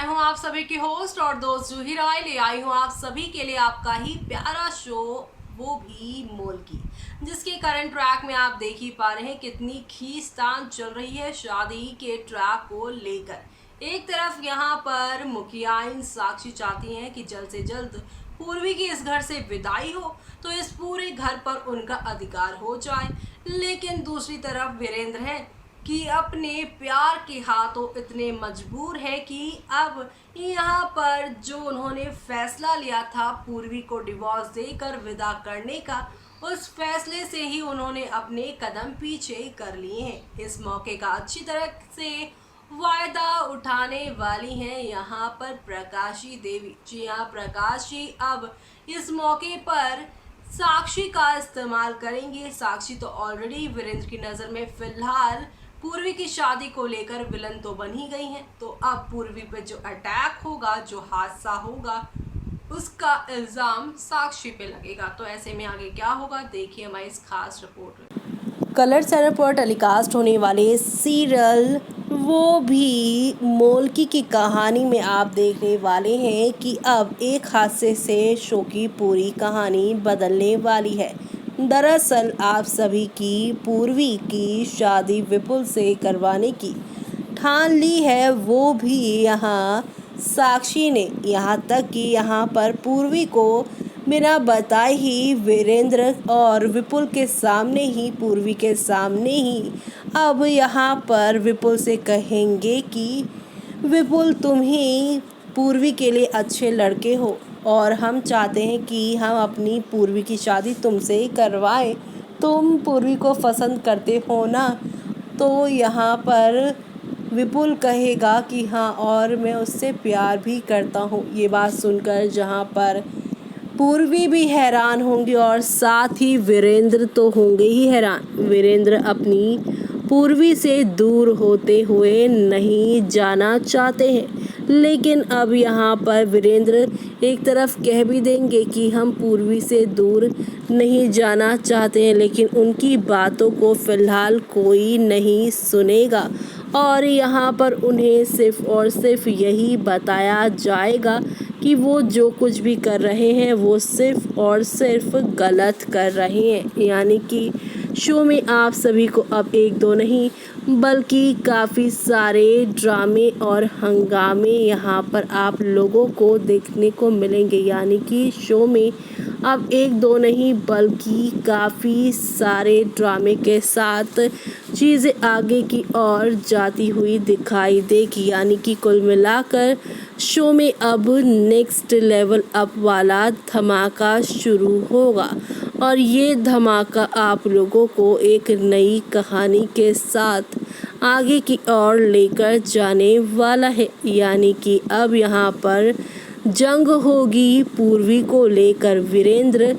मैं हूं आप सभी की होस्ट और दोस्त जूही रॉय। ले आई हूं आप सभी के लिए आपका ही प्यारा शो, वो भी मोल की, जिसके करंट ट्रैक में आप देख ही पा रहे हैं कितनी खींचतान चल रही है शादी के ट्रैक को लेकर। एक तरफ यहाँ पर मुखियाइन साक्षी चाहती हैं कि जल्द से जल्द पूर्वी की इस घर से विदाई हो तो इस पूरे घर पर उनका अधिकार हो जाए, लेकिन दूसरी तरफ वीरेंद्र है कि अपने प्यार के हाथों इतने मजबूर है कि अब यहाँ पर जो उन्होंने फैसला लिया था पूर्वी को डिवोर्स देकर विदा करने का, उस फैसले से ही उन्होंने अपने कदम पीछे कर लिए हैं। इस मौके का अच्छी तरह से वायदा उठाने वाली हैं यहाँ पर प्रकाशी देवी। जी हाँ, प्रकाशी अब इस मौके पर साक्षी का इस्तेमाल करेंगे। साक्षी तो ऑलरेडी वीरेंद्र की नज़र में फिलहाल पूर्वी की शादी को लेकर विलन तो बन ही गई हैं, तो अब पूर्वी पे जो अटैक होगा, जो हादसा होगा, उसका इल्ज़ाम साक्षी पे लगेगा। तो ऐसे में आगे क्या होगा, देखिए हमारी इस खास रिपोर्ट में। कलर चैनल पर टेलीकास्ट होने वाले सीरियल वो भी मोल्की की कहानी में आप देखने वाले हैं कि अब एक हादसे से शो की पूरी कहानी बदलने वाली है। दरअसल आप सभी की पूर्वी की शादी विपुल से करवाने की ठान ली है, वो भी यहाँ साक्षी ने। यहाँ तक कि यहाँ पर पूर्वी को बिना बताए ही वीरेंद्र और विपुल के सामने ही, पूर्वी के सामने ही अब यहाँ पर विपुल से कहेंगे कि विपुल, तुम ही पूर्वी के लिए अच्छे लड़के हो और हम चाहते हैं कि हम अपनी पूर्वी की शादी तुमसे ही करवाएं। तुम पूर्वी को पसंद करते हो ना? तो यहाँ पर विपुल कहेगा कि हाँ, और मैं उससे प्यार भी करता हूँ। ये बात सुनकर जहाँ पर पूर्वी भी हैरान होंगी और साथ ही वीरेंद्र तो होंगे ही हैरान। वीरेंद्र अपनी पूर्वी से दूर होते हुए नहीं जाना चाहते हैं, लेकिन अब यहाँ पर वीरेंद्र एक तरफ कह भी देंगे कि हम पूर्वी से दूर नहीं जाना चाहते हैं, लेकिन उनकी बातों को फिलहाल कोई नहीं सुनेगा और यहाँ पर उन्हें सिर्फ और सिर्फ यही बताया जाएगा कि वो जो कुछ भी कर रहे हैं वो सिर्फ और सिर्फ गलत कर रहे हैं। यानी कि शो में आप सभी को अब एक दो नहीं बल्कि काफ़ी सारे ड्रामे और हंगामे यहाँ पर आप लोगों को देखने को मिलेंगे। यानी कि शो में अब एक दो नहीं बल्कि काफ़ी सारे ड्रामे के साथ चीज़ें आगे की ओर जाती हुई दिखाई देगी। यानी कि कुल मिलाकर शो में अब नेक्स्ट लेवल अप वाला धमाका शुरू होगा और ये धमाका आप लोगों को एक नई कहानी के साथ आगे की ओर लेकर जाने वाला है। यानी कि अब यहाँ पर जंग होगी पूर्वी को लेकर। वीरेंद्र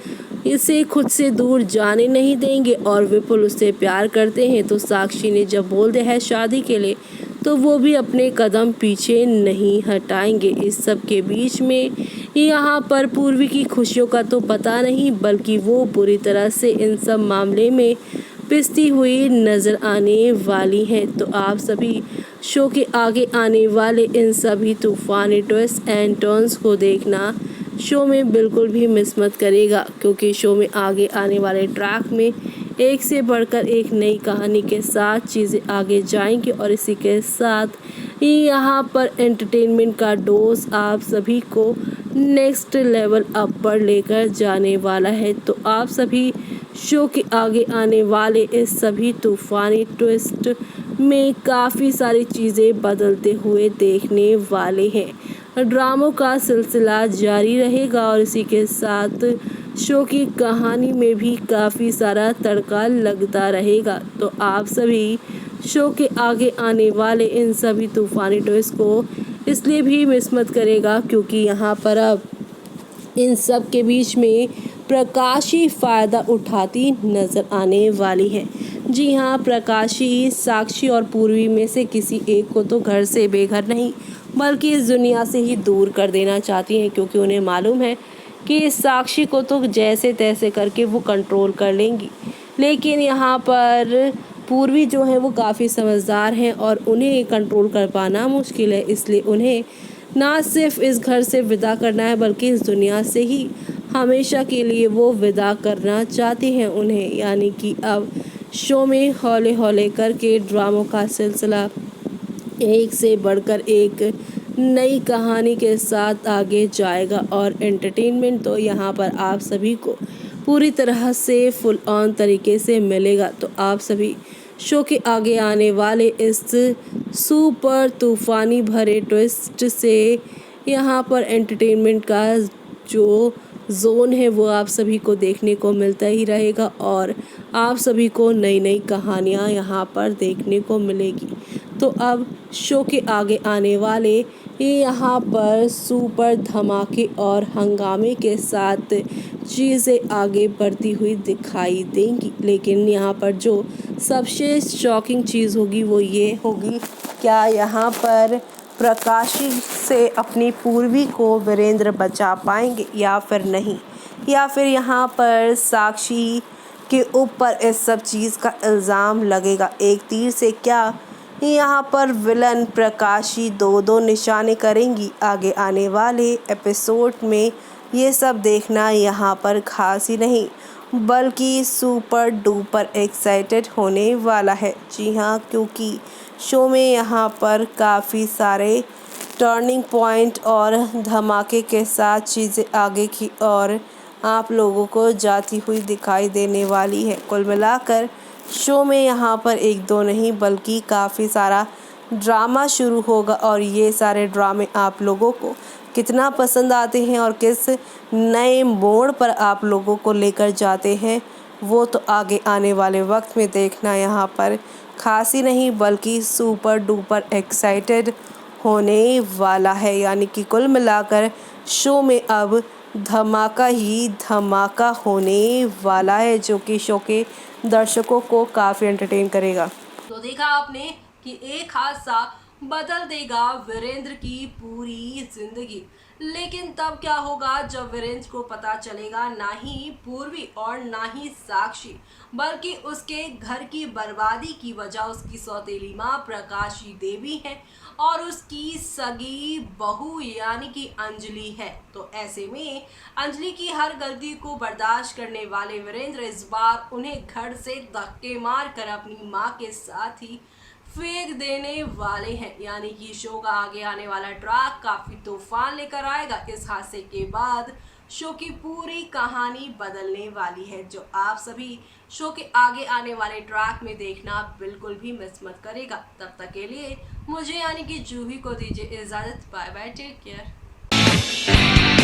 इसे खुद से दूर जाने नहीं देंगे और विपुल उससे प्यार करते हैं, तो साक्षी ने जब बोल दिया है शादी के लिए तो वो भी अपने कदम पीछे नहीं हटाएंगे। इस सब के बीच में यहाँ पर पूर्वी की खुशियों का तो पता नहीं, बल्कि वो बुरी तरह से इन सब मामले में पिसती हुई नज़र आने वाली हैं। तो आप सभी शो के आगे आने वाले इन सभी तूफानी ट्विस्ट एंड टर्न्स को देखना शो में बिल्कुल भी मिस मत करेगा, क्योंकि शो में आगे आने वाले ट्रैक में एक से बढ़कर एक नई कहानी के साथ चीज़ें आगे जाएंगी और इसी के साथ यहाँ पर एंटरटेनमेंट का डोज आप सभी को नेक्स्ट लेवल अप पर लेकर जाने वाला है। तो आप सभी शो के आगे आने वाले इस सभी तूफानी ट्विस्ट में काफ़ी सारी चीज़ें बदलते हुए देखने वाले हैं। ड्रामों का सिलसिला जारी रहेगा और इसी के साथ शो की कहानी में भी काफ़ी सारा तड़का लगता रहेगा। तो आप सभी शो के आगे आने वाले इन सभी तूफानी ट्विस्ट को इसलिए भी मिस मत करेगा क्योंकि यहाँ पर अब इन सब के बीच में प्रकाशी फ़ायदा उठाती नज़र आने वाली है। जी हाँ, प्रकाशी साक्षी और पूर्वी में से किसी एक को तो घर से बेघर नहीं बल्कि इस दुनिया से ही दूर कर देना चाहती हैं, क्योंकि उन्हें मालूम है कि साक्षी को तो जैसे तैसे करके वो कंट्रोल कर लेंगी। लेकिन यहाँ पर पूर्वी जो है वो काफ़ी समझदार हैं और उन्हें कंट्रोल कर पाना मुश्किल है, इसलिए उन्हें ना सिर्फ इस घर से विदा करना है बल्कि इस दुनिया से ही हमेशा के लिए वो विदा करना चाहते हैं उन्हें। यानी कि अब शो में हौले हौले करके ड्रामों का सिलसिला एक से बढ़कर एक नई कहानी के साथ आगे जाएगा और एंटरटेनमेंट तो यहाँ पर आप सभी को पूरी तरह से फुल ऑन तरीके से मिलेगा। तो आप सभी शो के आगे आने वाले इस सुपर तूफानी भरे ट्विस्ट से यहाँ पर एंटरटेनमेंट का जो जोन है वो आप सभी को देखने को मिलता ही रहेगा और आप सभी को नई नई कहानियाँ यहाँ पर देखने को मिलेगी। तो अब शो के आगे आने वाले यहाँ पर सुपर धमाके और हंगामे के साथ चीज़ें आगे बढ़ती हुई दिखाई देंगी। लेकिन यहाँ पर जो सबसे शॉकिंग चीज़ होगी वो ये होगी, क्या यहाँ पर प्रकाशी से अपनी पूर्वी को वीरेंद्र बचा पाएंगे या फिर नहीं, या फिर यहाँ पर साक्षी के ऊपर इस सब चीज़ का इल्ज़ाम लगेगा। एक तीर से क्या यहाँ पर विलन प्रकाशी दो निशाने करेंगी। आगे आने वाले एपिसोड में ये सब देखना यहाँ पर खास ही नहीं बल्कि सुपर डुपर एक्साइटेड होने वाला है। जी हाँ, क्योंकि शो में यहाँ पर काफ़ी सारे टर्निंग पॉइंट और धमाके के साथ चीज़ें आगे की और आप लोगों को जाती हुई दिखाई देने वाली है। कुल मिलाकर शो में यहाँ पर एक दो नहीं बल्कि काफ़ी सारा ड्रामा शुरू होगा और ये सारे ड्रामे आप लोगों को कितना पसंद आते हैं और किस नए मोड़ पर आप लोगों को लेकर जाते हैं वो तो आगे आने वाले वक्त में देखना यहाँ पर खास ही नहीं बल्कि सुपर डुपर एक्साइटेड होने वाला है। यानी कि कुल मिलाकर शो में अब धमाका ही धमाका होने वाला है जो कि शो के दर्शकों को काफ़ी एंटरटेन करेगा। तो देखा आपने कि एक हादसा बदल देगा वीरेंद्र की पूरी जिंदगी। लेकिन तब क्या होगा जब वीरेंद्र को पता चलेगा ना ही पूर्वी और ना ही साक्षी बल्कि उसके घर की बर्बादी की वजह उसकी सौतेली माँ प्रकाशी देवी है और उसकी सगी बहू यानी कि अंजलि है। तो ऐसे में अंजलि की हर गलती को बर्दाश्त करने वाले वीरेंद्र इस बार उन्हें घर से धक्के मार कर अपनी माँ के साथ ही फेंक देने वाले हैं। यानी कि शो का आगे आने वाला ट्रैक काफी तूफान लेकर आएगा। इस हादसे के बाद शो की पूरी कहानी बदलने वाली है जो आप सभी शो के आगे आने वाले ट्रैक में देखना बिल्कुल भी मिस मत करेगा। तब तक के लिए मुझे यानी कि जूही को दीजिए इजाजत। Bye bye, take care.